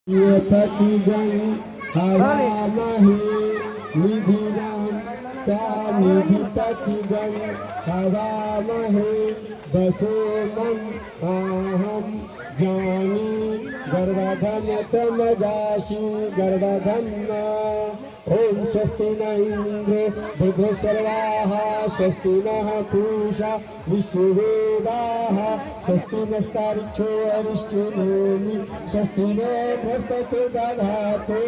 ये पतिगण हवामहे निधिनां ता निधिपतिगण हवामहे वसोमं आहं जानी गर्भधन तमजासि गर्भधन्ना। ओम स्वस्ति न इंद्रो बुध सर्वाः स्वस्ति नः पूषा विश्ववेदाः स्वस्ति नस्तारिक्षो अरिष्टनेमि स्वस्ति नो बृहस्पति दधातु।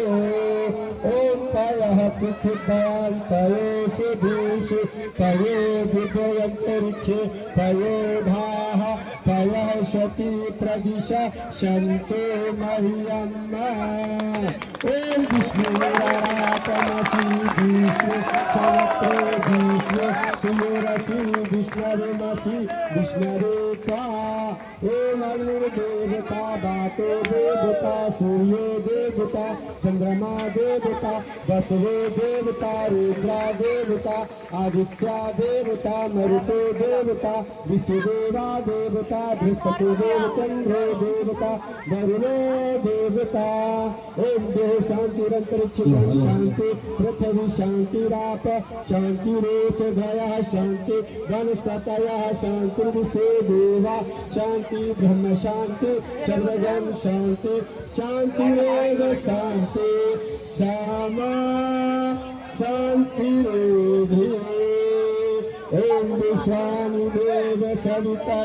ओम पयः पृथिव्यां पयोषि देशे पयो दिव्यन्तरिक्षे पयोधाः पयः स्वति प्रदिशा शन्तो मह्यम्। ओम विष्णुरारापमसि विष्णु सहस्रो विष्णु सुयोरसि विष्णुरमसि विष्णुरूपा। ओम अग्निर्देवता वातो देवता सूर्यो देवता चंद्रमा देवता वसवो देवता रुद्रा देवता आदित्या देवता मरुतो देवता विश्वदेवा देवता बृहस्पति देवचंद्रो देवता वरुणो देवता। ओम देह शांतिरंतरिक्ष शांति पृथ्वी शांतिराप शांतिरेषधयः शांति वनस्पतयः शांति विश्वे देवा शांति ब्रह्म शांति सर्वगम शांति शांतिरेव शांति सामा शांतिरेधि। ओम विश्वानि देव सविता